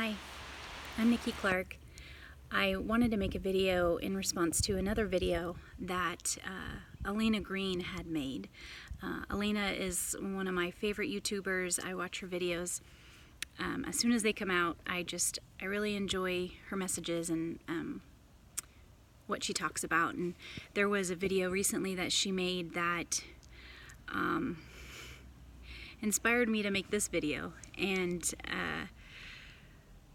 Hi, I'm Nikki Clark. I wanted to make a video in response to another video that Elena Green had made. Elena is one of my favorite YouTubers. I watch her videos. As soon as they come out, I really enjoy her messages and what she talks about. And there was a video recently that she made that inspired me to make this video. And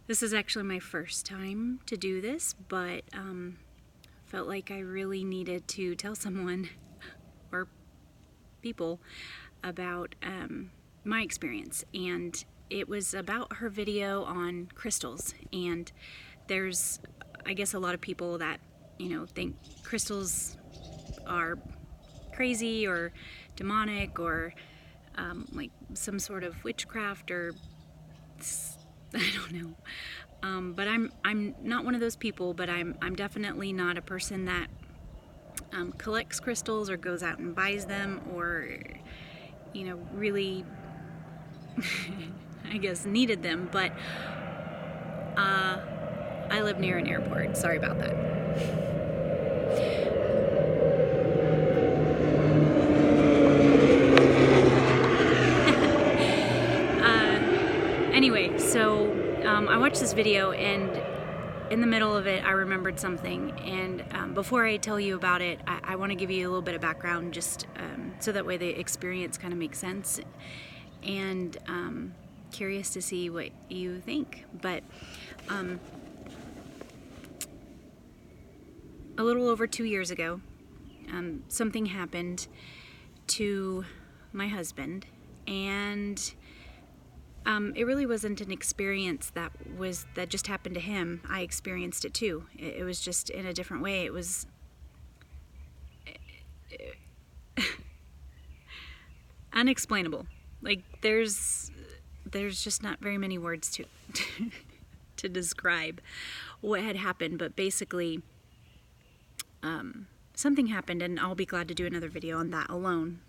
this is actually my first time to do this, but felt like I really needed to tell someone or people about my experience. And it was about her video on crystals. And there's, I guess, a lot of people that, think crystals are crazy or demonic or like some sort of witchcraft or I don't know. But I'm not one of those people, but I'm definitely not a person that collects crystals or goes out and buys them or, really, I guess, needed them. But I live near an airport. Sorry about that. Anyway, so I watched this video, and in the middle of it I remembered something, and before I tell you about it, I want to give you a little bit of background, just so that way the experience kind of makes sense, and curious to see what you think. But a little over 2 years ago, something happened to my husband, and it really wasn't an experience that just happened to him. I experienced it too. It was just in a different way. It was unexplainable. Like there's just not very many words to to describe what had happened. But basically, something happened, and I'll be glad to do another video on that alone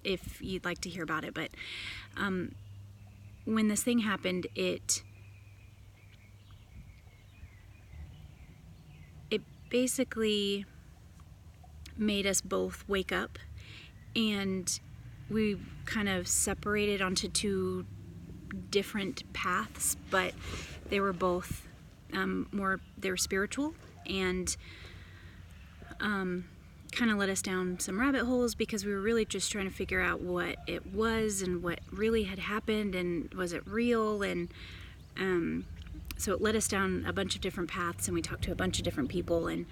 if you'd like to hear about it. But when this thing happened, it basically made us both wake up, and we kind of separated onto two different paths, but they were both they were spiritual, and kind of led us down some rabbit holes because we were really just trying to figure out what it was and what really had happened, and was it real. And so it led us down a bunch of different paths, and we talked to a bunch of different people, and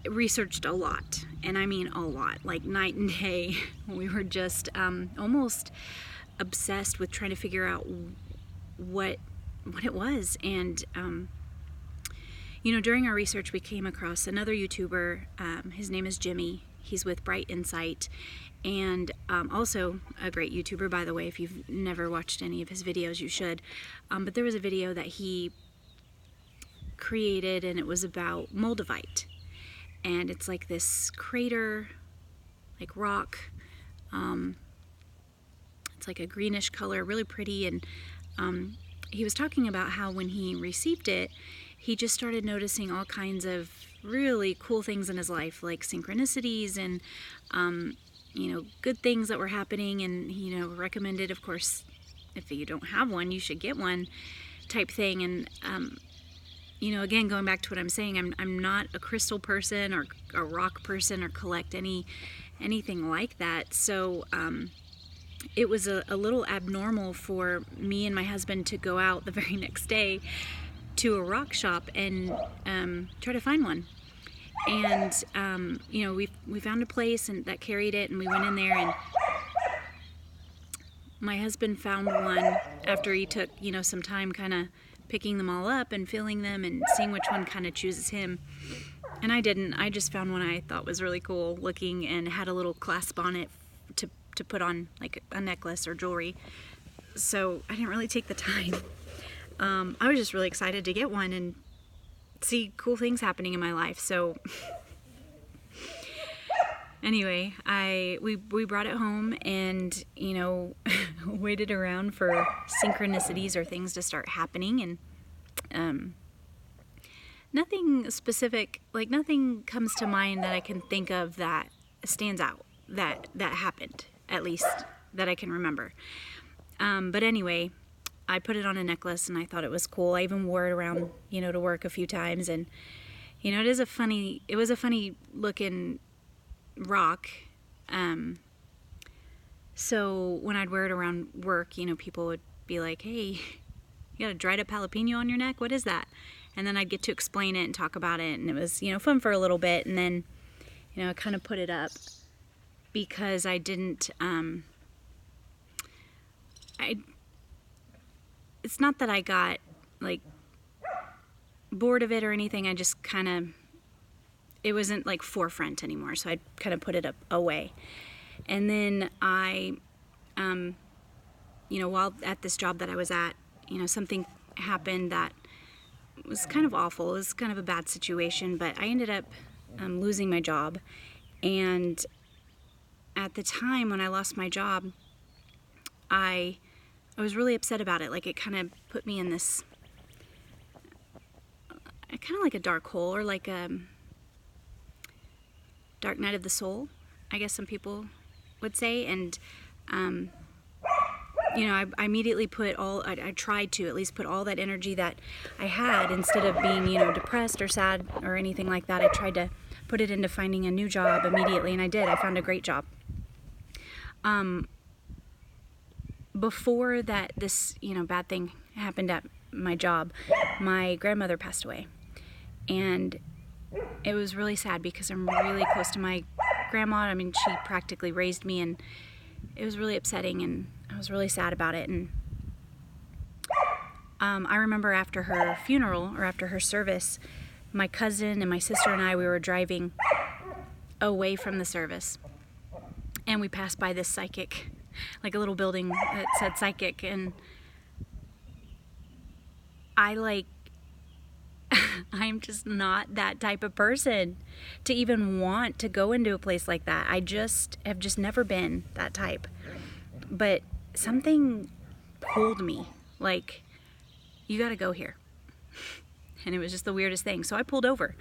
researched a lot, and I mean a lot, like night and day. We were just almost obsessed with trying to figure out what it was. And during our research, we came across another YouTuber. His name is Jimmy. He's with Bright Insight, and also a great YouTuber, by the way. If you've never watched any of his videos, you should. But there was a video that he created, and it was about Moldavite. And it's like this crater, like rock. It's like a greenish color, really pretty. And he was talking about how when he received it, he just started noticing all kinds of really cool things in his life, like synchronicities and, good things that were happening. And, recommended, of course, if you don't have one, you should get one type thing. And, again, going back to what I'm saying, I'm not a crystal person or a rock person or collect anything like that. So it was a little abnormal for me and my husband to go out the very next day to a rock shop and try to find one. And we found a place and that carried it, and we went in there, and my husband found one after he took some time kind of picking them all up and feeling them and seeing which one kind of chooses him. And I didn't. I just found one I thought was really cool looking and had a little clasp on it to put on like a necklace or jewelry. So I didn't really take the time. I was just really excited to get one and see cool things happening in my life. So Anyway, we brought it home and, you know, waited around for synchronicities or things to start happening, and nothing specific, like nothing comes to mind that I can think of that stands out that happened, at least that I can remember. But anyway, I put it on a necklace and I thought it was cool. I even wore it around, you know, to work a few times, and you know, it was a funny looking rock. So when I'd wear it around work, you know, people would be like, "Hey, you got a dried up jalapeno on your neck? What is that?" And then I'd get to explain it and talk about it, and it was, you know, fun for a little bit. And then, you know, I kind of put it up because I didn't, it's not that I got, like, bored of it or anything. I just kind of, it wasn't, like, forefront anymore, so I kind of put it up away. And then I, you know, while at this job that I was at, you know, something happened that was kind of awful. It was kind of a bad situation, but I ended up losing my job. And at the time when I lost my job, I was really upset about it. Like, it kind of put me in this, kind of like a dark hole, or like a dark night of the soul, I guess some people would say. And you know, I immediately put I tried to at least put all that energy that I had, instead of being, you know, depressed or sad or anything like that, I tried to put it into finding a new job immediately, and I did. I found a great job. Before that, this, you know, bad thing happened at my job, my grandmother passed away. And it was really sad because I'm really close to my grandma. I mean, she practically raised me, and it was really upsetting, and I was really sad about it. And I remember after her funeral, or after her service, my cousin and my sister and I, we were driving away from the service, and we passed by this psychic, like a little building that said psychic, and I'm just not that type of person to even want to go into a place like that. I just have just never been that type. But something pulled me, like, you gotta go here. And it was just the weirdest thing. So I pulled over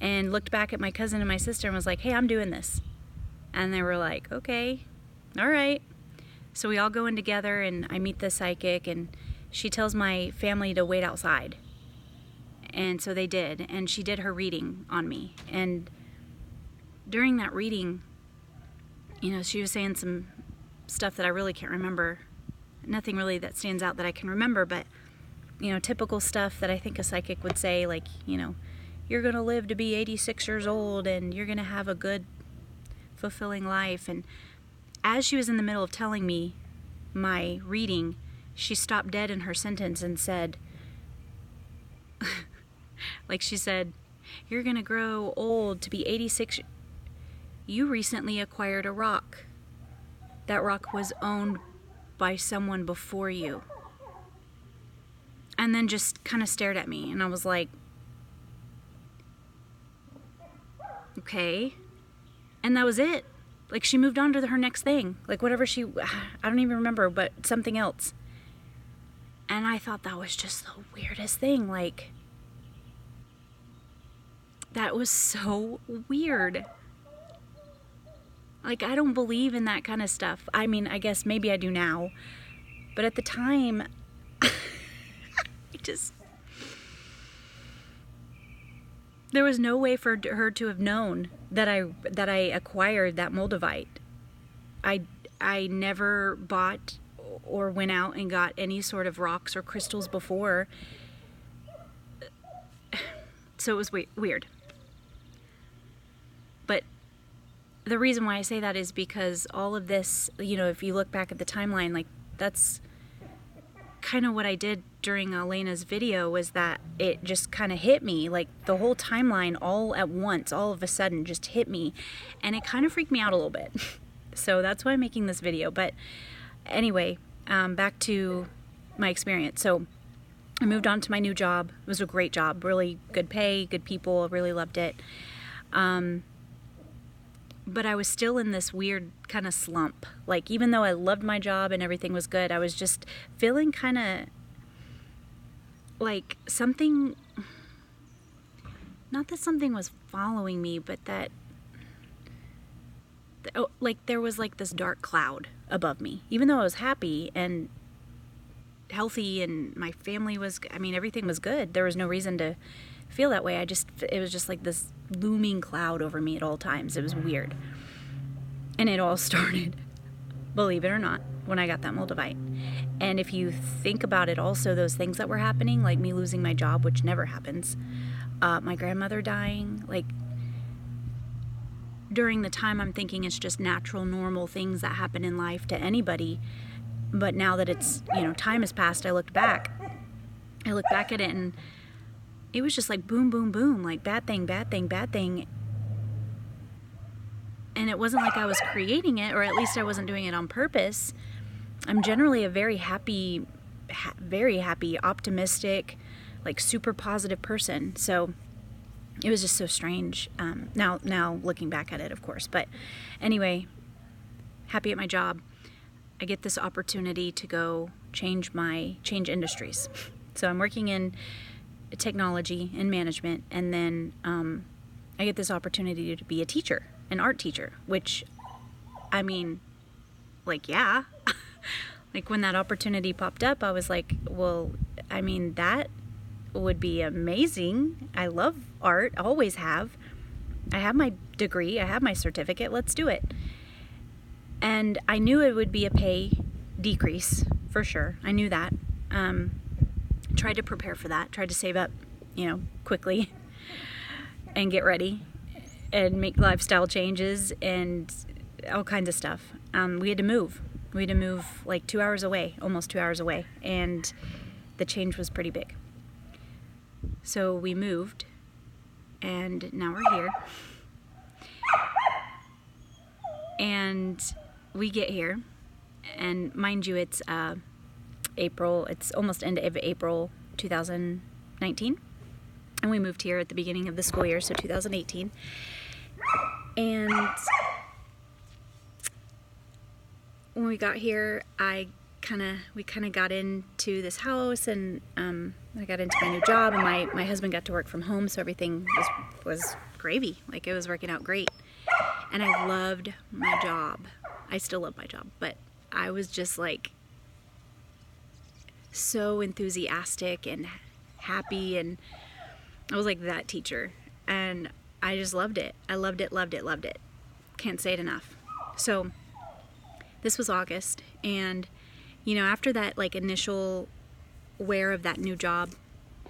and looked back at my cousin and my sister and was like, "Hey, I'm doing this." And they were like, "Okay, all right." So we all go in together, and I meet the psychic, and she tells my family to wait outside. And so they did, and she did her reading on me. And during that reading, you know, she was saying some stuff that I really can't remember. Nothing really that stands out that I can remember, but, you know, typical stuff that I think a psychic would say, like, you know, you're going to live to be 86 years old, and you're going to have a good, fulfilling life. And as she was in the middle of telling me my reading, she stopped dead in her sentence and said, like, she said, "You're going to grow old to be 86. You recently acquired a rock. That rock was owned by someone before you." And then just kind of stared at me, and I was like, okay. And that was it. Like, she moved on to her next thing. Like, whatever I don't even remember, but something else. And I thought that was just the weirdest thing. Like, that was so weird. Like, I don't believe in that kind of stuff. I mean, I guess maybe I do now. But at the time, there was no way for her to have known that I acquired that Moldavite. I never bought or went out and got any sort of rocks or crystals before. So it was weird. But the reason why I say that is because all of this, you know, if you look back at the timeline, like, that's kind of what I did during Elena's video, was that it just kind of hit me, like, the whole timeline all at once, all of a sudden just hit me, and it kind of freaked me out a little bit. So that's why I'm making this video. But anyway, back to my experience. So I moved on to my new job. It was a great job, really good pay, good people, really loved it. but I was still in this weird kind of slump. Like, even though I loved my job and everything was good, I was just feeling kind of like something, not that something was following me, but that, like, there was like this dark cloud above me. Even though I was happy and healthy and my family was, I mean, everything was good. There was no reason to feel that way. It was just like this looming cloud over me at all times. It was weird. And it all started, believe it or not, when I got that Moldavite. And if you think about it, also those things that were happening, like me losing my job, which never happens, my grandmother dying, like during the time I'm thinking it's just natural, normal things that happen in life to anybody. But now that it's, time has passed, I look back at it, and it was just like boom, boom, boom, like bad thing, bad thing, bad thing. And it wasn't like I was creating it, or at least I wasn't doing it on purpose. I'm generally a very happy, optimistic, like super positive person. So it was just so strange. Now looking back at it, of course. But anyway, happy at my job. I get this opportunity to go change industries. So I'm working in technology and management, and then I get this opportunity to be a teacher, an art teacher, which, I mean, like, yeah. Like, when that opportunity popped up, I was like, well, I mean, that would be amazing. I love art, always have. I have my degree, I have my certificate, let's do it. And I knew it would be a pay decrease, for sure. I knew that. Tried to prepare for that, tried to save up, quickly and get ready and make lifestyle changes and all kinds of stuff. We had to move. We had to move like 2 hours away, almost 2 hours away, and the change was pretty big. So we moved, and now we're here. And we get here, and mind you, it's April, it's almost end of April 2019, and we moved here at the beginning of the school year, so 2018. And when we got here, we kind of got into this house, and I got into my new job, and my husband got to work from home, so everything was gravy. Like, it was working out great. And I loved my job. I still love my job, but I was just like so enthusiastic and happy, and I was like that teacher, and I just loved it. I loved it, loved it, loved it. Can't say it enough. So this was August, and after that like initial wear of that new job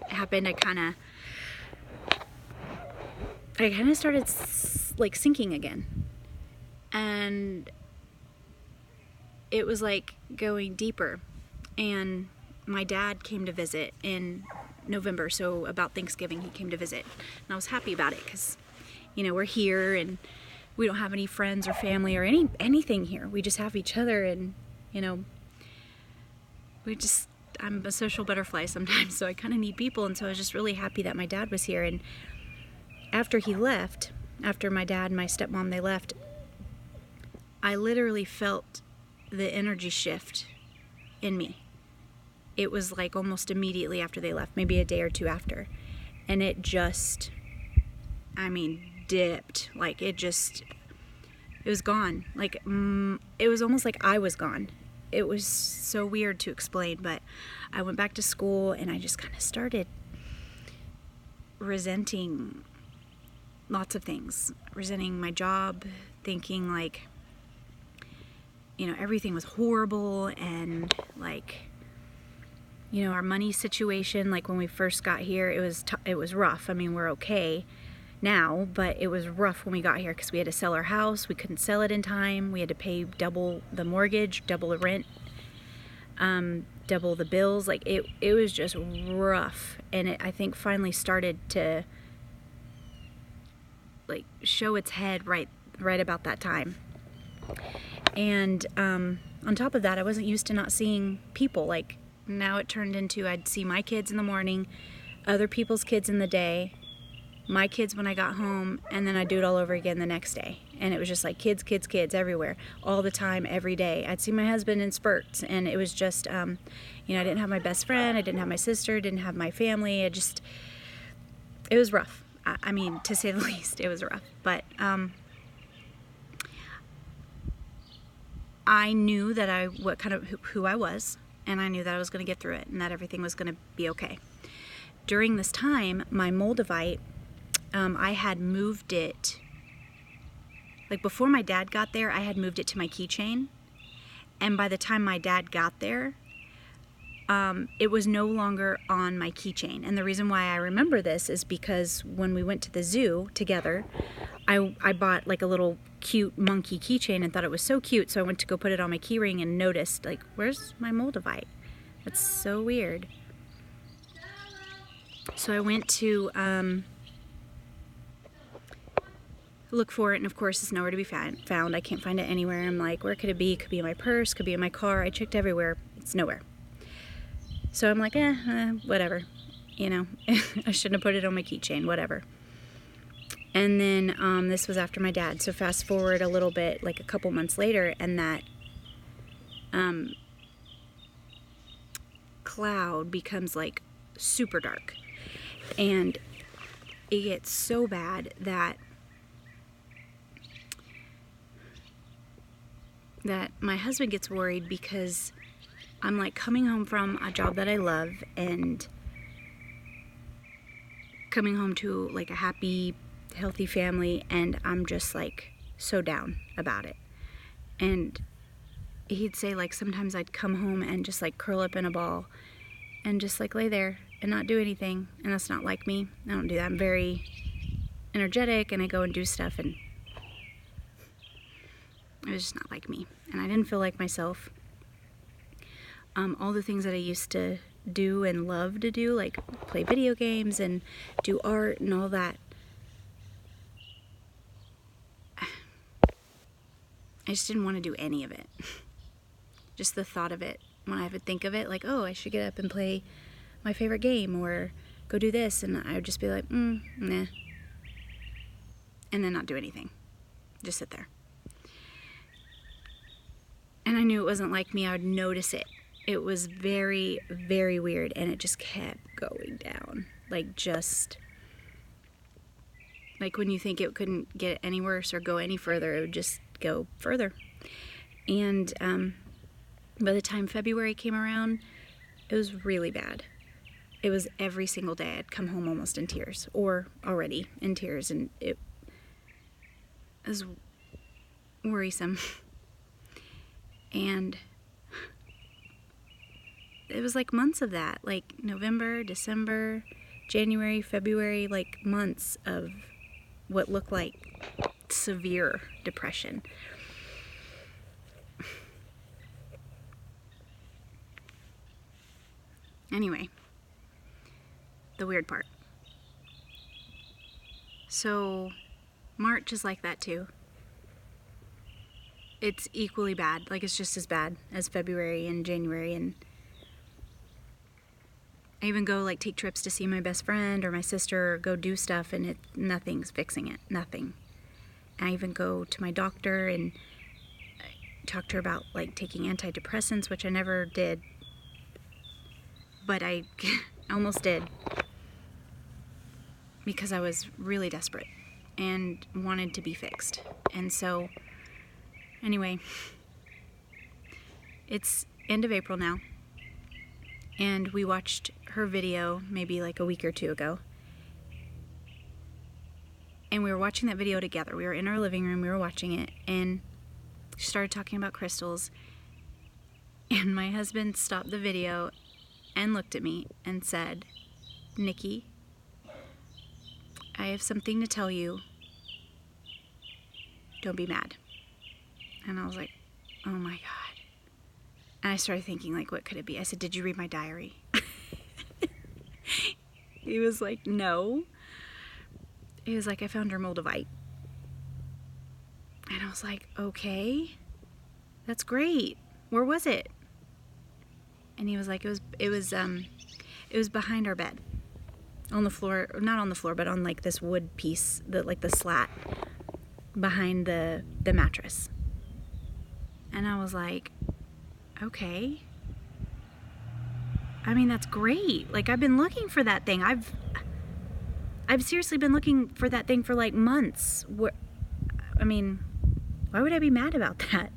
happened, I kind of started like sinking again, and it was like going deeper. And my dad came to visit in November, so about Thanksgiving he came to visit, and I was happy about it because we're here and we don't have any friends or family or anything here. We just have each other, and I'm a social butterfly sometimes, so I kind of need people. And so I was just really happy that my dad was here. And after he left, after my dad and my stepmom, they left, I literally felt the energy shift in me. It was like almost immediately after they left, maybe a day or two after. And it just, dipped. Like, it was gone. Like, it was almost like I was gone. It was so weird to explain, but I went back to school, and I just kind of started resenting lots of things. Resenting my job, thinking like, everything was horrible, and like, our money situation, like when we first got here, it was rough. We're okay now, but it was rough when we got here because we had to sell our house. We couldn't sell it in time. We had to pay double the mortgage, double the rent, double the bills. Like, it was just rough. And it, I think, finally started to like show its head right about that time. And on top of that, I wasn't used to not seeing people. Like, now it turned into I'd see my kids in the morning, other people's kids in the day, my kids when I got home, and then I'd do it all over again the next day. And it was just like kids, kids, kids everywhere, all the time, every day. I'd see my husband in spurts, and it was just, you know, I didn't have my best friend, I didn't have my sister, didn't have my family. It was rough. I mean, to say the least, it was rough. But I knew that who I was, and I knew that I was going to get through it, and that everything was going to be okay. During this time, my Moldavite, I had moved it, like before my dad got there, I had moved it to my keychain. And by the time my dad got there, it was no longer on my keychain. And the reason why I remember this is because when we went to the zoo together, I bought like a little cute monkey keychain and thought it was so cute. So I went to go put it on my keyring and noticed, like, where's my Moldavite? That's so weird. So I went to look for it, and of course it's nowhere to be found. I can't find it anywhere. I'm like, where could it be? It could be in my purse, could be in my car. I checked everywhere. It's nowhere. So I'm like, whatever. You know, I shouldn't have put it on my keychain, whatever. And then this was after my dad. So fast forward a little bit, like a couple months later, and that cloud becomes like super dark. And it gets so bad that my husband gets worried, because I'm like coming home from a job that I love and coming home to like a happy, healthy family, and I'm just like so down about it. And he'd say, like, sometimes I'd come home and just like curl up in a ball and just like lay there and not do anything, and that's not like me. I don't do that. I'm very energetic, and I go and do stuff, and it was just not like me, and I didn't feel like myself. All the things that I used to do and love to do, like play video games and do art and all that, I just didn't want to do any of it. Just the thought of it, when I would think of it, like, oh, I should get up and play my favorite game or go do this, and I would just be like, nah, and then not do anything, just sit there. And I knew it wasn't like me. I would notice it. It was very, very weird, and it just kept going down. Like, just like when you think it couldn't get any worse or go any further, it would just go further. And by the time February came around, it was really bad. It was every single day. I'd come home almost in tears, or already in tears, and it was worrisome. And it was like months of that, like November, December, January, February, like months of what looked like severe depression. Anyway, the weird part. So March is like that too. It's equally bad. Like, it's just as bad as February and January. And I even go like take trips to see my best friend or my sister, or go do stuff, and nothing's fixing it. Nothing. And I even go to my doctor and talk to her about like taking antidepressants, which I never did, but I almost did, because I was really desperate and wanted to be fixed. And so anyway, it's end of April now, and we watched her video maybe like a week or two ago, and we were watching that video together. We were in our living room, we were watching it, and she started talking about crystals, and my husband stopped the video and looked at me and said, "Nikki, I have something to tell you. Don't be mad." And I was like, oh my God. And I started thinking, like, what could it be? I said, "Did you read my diary?" He was like, "No." He was like, "I found her Moldavite." And I was like, okay, that's great. Where was it? And he was like, it was behind our bed. on the floor, not on the floor, but on like this wood piece, like the slat behind the mattress. And I was like, okay. I mean, that's great. Like, I've been looking for that thing. I've seriously been looking for that thing for like months. I mean, why would I be mad about that?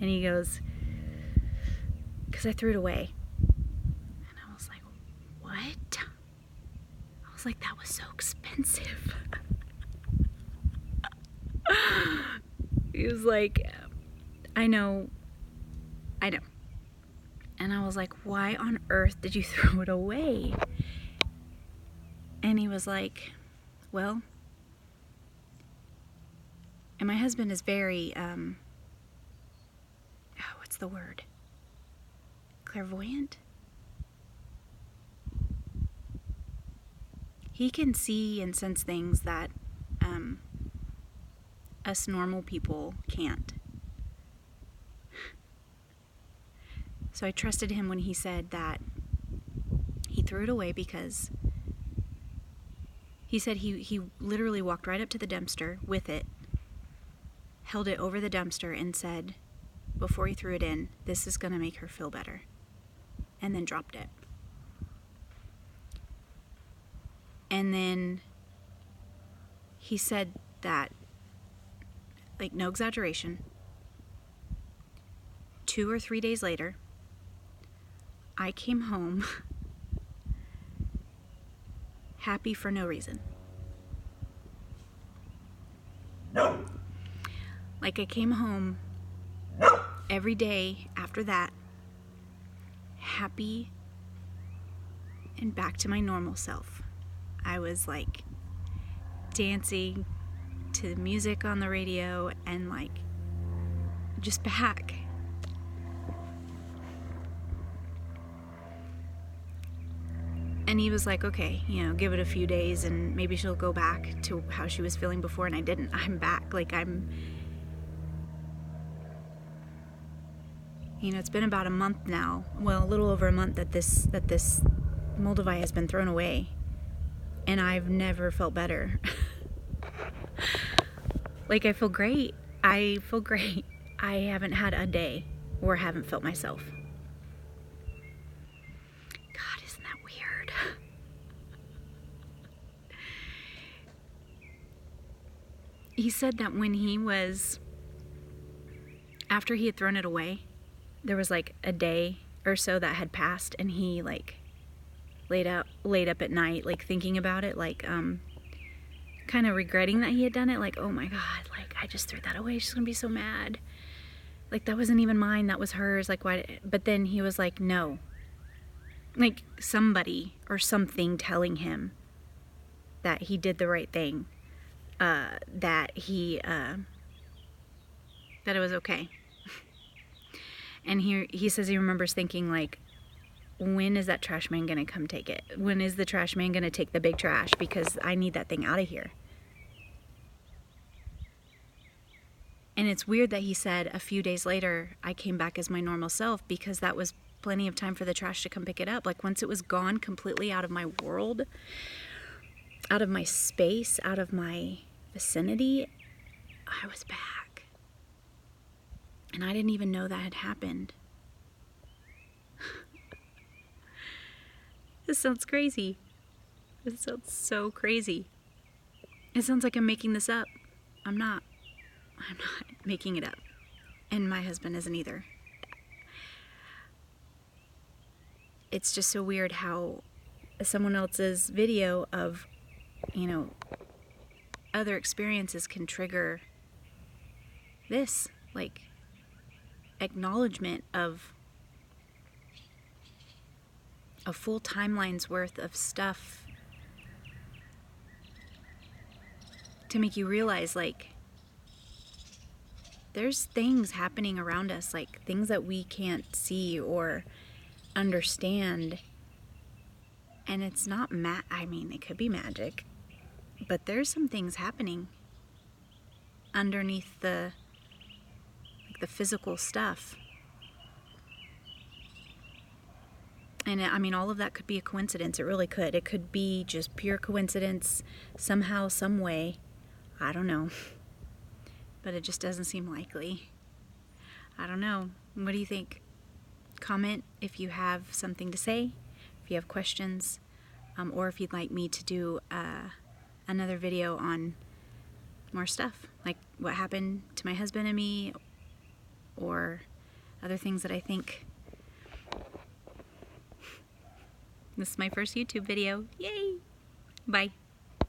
And he goes, because I threw it away. And I was like, what? I was like, that was so expensive. He was like, I know. And I was like, why on earth did you throw it away? And he was like, well, and my husband is very, what's the word? Clairvoyant? He can see and sense things that us normal people can't. So I trusted him when he said that he threw it away because he said he literally walked right up to the dumpster with it, held it over the dumpster and said, before he threw it in, this is going to make her feel better, and then dropped it. And then he said that, like, no exaggeration, 2 or 3 days later, I came home happy for no reason. Like, I came home every day after that happy and back to my normal self. I was like dancing to the music on the radio and like just back. And he was like, okay, give it a few days and maybe she'll go back to how she was feeling before. And I didn't. I'm back. Like, it's been about a month now. Well, a little over a month that this Moldavite has been thrown away. And I've never felt better. Like, I feel great. I haven't had a day where I haven't felt myself. God, isn't that weird? He said that when after he had thrown it away, there was like a day or so that had passed, and he like laid up at night, like thinking about it, like kind of regretting that he had done it, like, oh my God, like I just threw that away, she's gonna be so mad, like that wasn't even mine, that was hers, like why? But then he was like, no, like somebody or something telling him that he did the right thing, that it was okay. And he says he remembers thinking, like, when is that trash man gonna come take it? When is the trash man gonna take the big trash? Because I need that thing out of here. And it's weird that he said a few days later, I came back as my normal self, because that was plenty of time for the trash to come pick it up. Like, once it was gone completely out of my world, out of my space, out of my vicinity, I was back. And I didn't even know that had happened. This sounds crazy. This sounds so crazy. It sounds like I'm making this up. I'm not making it up. And my husband isn't either. It's just so weird how someone else's video of, other experiences can trigger this, like, acknowledgement of a full timeline's worth of stuff to make you realize, like, there's things happening around us, like things that we can't see or understand. And it's not it could be magic, but there's some things happening underneath the physical stuff. And I mean, all of that could be a coincidence. It really could. It could be just pure coincidence somehow, some way. I don't know. But it just doesn't seem likely. I don't know. What do you think? Comment if you have something to say, if you have questions, or if you'd like me to do another video on more stuff, like what happened to my husband and me, or other things that I think. This is my first YouTube video. Yay! Bye.